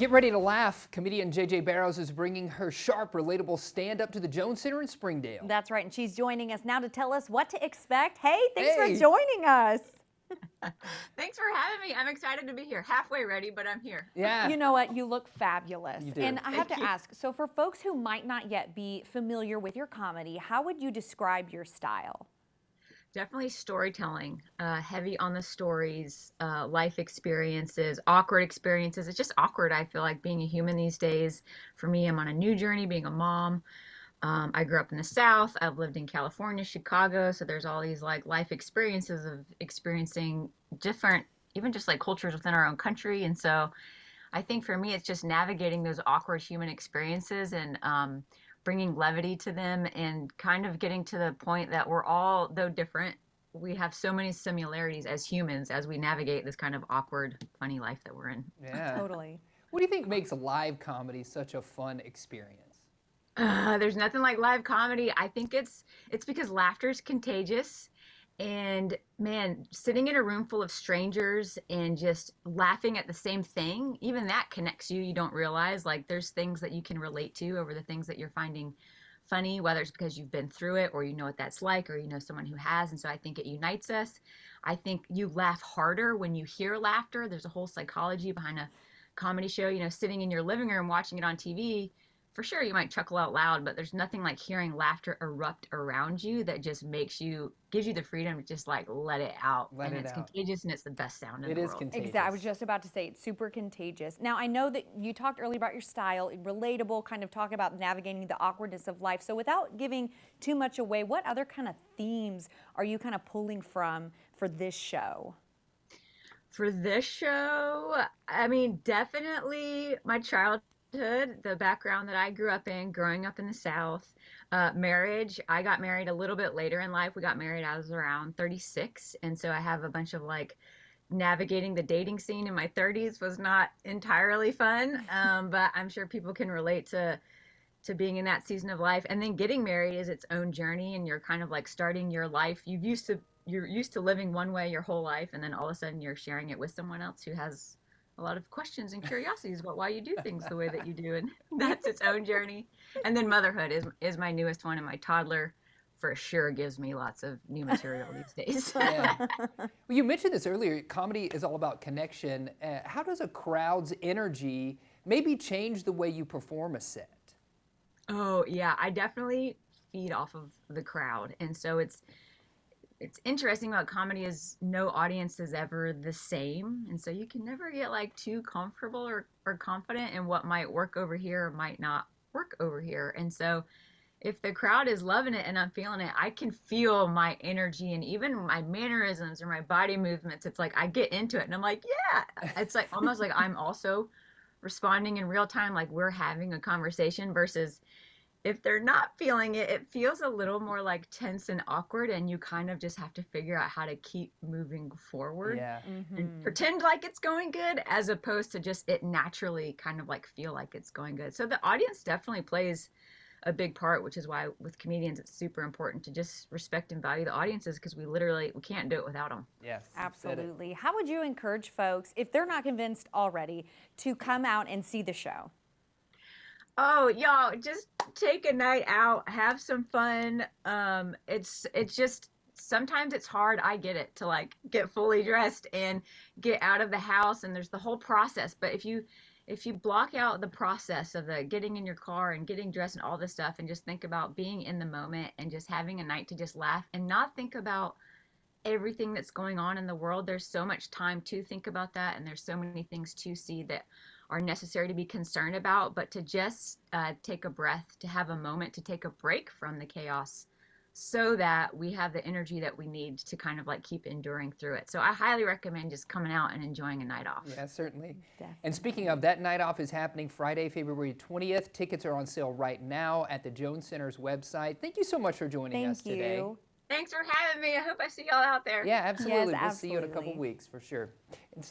Get ready to laugh. Comedian J.J. Barrows is bringing her sharp, relatable stand-up to the Jones Center in Springdale. That's right, and she's joining us now to tell us what to expect. Hey, thanks Hey. for joining us. Thanks for having me. I'm excited to be here. Halfway ready, but I'm here. Yeah. You know what? You look fabulous. You do. And I have Thank to you. ask, so for folks who might not yet be familiar with your comedy, how would you describe your style? Definitely storytelling, heavy on the stories, life experiences, awkward experiences. It's just awkward, I feel like, being a human these days. For me, I'm on a new journey being a mom. I grew up in the South. I've lived in California, Chicago. So there's all these like life experiences of experiencing different, even just like cultures within our own country. And so I think for me, it's just navigating those awkward human experiences and bringing levity to them and kind of getting to the point that we're all, though different, we have so many similarities as humans as we navigate this kind of awkward, funny life that we're in. Yeah. Totally. What do you think makes live comedy such a fun experience? There's nothing like live comedy. I think it's because laughter is contagious. And man, sitting in a room full of strangers and just laughing at the same thing, even that connects you. You don't realize like there's things that you can relate to over the things that you're finding funny, whether it's because you've been through it or you know what that's like or you know someone who has. And so I think it unites us. I think you laugh harder when you hear laughter. There's a whole psychology behind a comedy show, you know, sitting in your living room watching it on TV. For sure, you might chuckle out loud, but there's nothing like hearing laughter erupt around you that just gives you the freedom to just like let it out. Let and it it's out. contagious and it's the best sound in It the is world. contagious. Exactly. I was just about to say it's super contagious. Now, I know that you talked earlier about your style, relatable, kind of talk about navigating the awkwardness of life. So without giving too much away, what other kind of themes are you kind of pulling from for this show? For this show, I mean, definitely my childhood, the background that I grew up in, growing up in the South, marriage. I got married a little bit later in life. We got married, I was around 36. And so I have a bunch of like navigating the dating scene in my 30s was not entirely fun. But I'm sure people can relate to being in that season of life. And then getting married is its own journey and you're kind of like starting your life. You're used to living one way your whole life, and then all of a sudden you're sharing it with someone else who has a lot of questions and curiosities about why you do things the way that you do, and that's its own journey. And then motherhood is my newest one, and my toddler for sure gives me lots of new material these days. Yeah. Well, you mentioned this earlier. Comedy is all about connection. How does a crowd's energy maybe change the way you perform a set? Oh yeah, I definitely feed off of the crowd, and so it's interesting about comedy is no audience is ever the same. And so you can never get like too comfortable or confident in what might work over here or might not work over here. And so if the crowd is loving it and I'm feeling it, I can feel my energy and even my mannerisms or my body movements. It's like I get into it and I'm like, yeah, it's like almost like I'm also responding in real time, like we're having a conversation versus if they're not feeling it, it feels a little more like tense and awkward, and you kind of just have to figure out how to keep moving forward Yeah. and pretend like it's going good as opposed to just it naturally kind of like feel like it's going good. So the audience definitely plays a big part, which is why with comedians it's super important to just respect and value the audiences because we can't do it without them. Yes. Absolutely. How would you encourage folks, if they're not convinced already, to come out and see the show? Oh, y'all, just take a night out, have some fun. It's just sometimes it's hard. I get it to like get fully dressed and get out of the house, and there's the whole process. But if you block out the process of the getting in your car and getting dressed and all this stuff, and just think about being in the moment and just having a night to just laugh and not think about everything that's going on in the world. There's so much time to think about that, and there's so many things to see that are necessary to be concerned about, but to just take a breath, to have a moment, to take a break from the chaos so that we have the energy that we need to kind of like keep enduring through it. So I highly recommend just coming out and enjoying a night off. Yeah, certainly. Definitely. And speaking of, that night off is happening Friday, February 20th. Tickets are on sale right now at the Jones Center's website. Thank you so much for joining us Thank today. you. Thanks for having me. I hope I see y'all out there. Yeah, absolutely. Yes, We'll see you in a couple absolutely. weeks for sure. And stay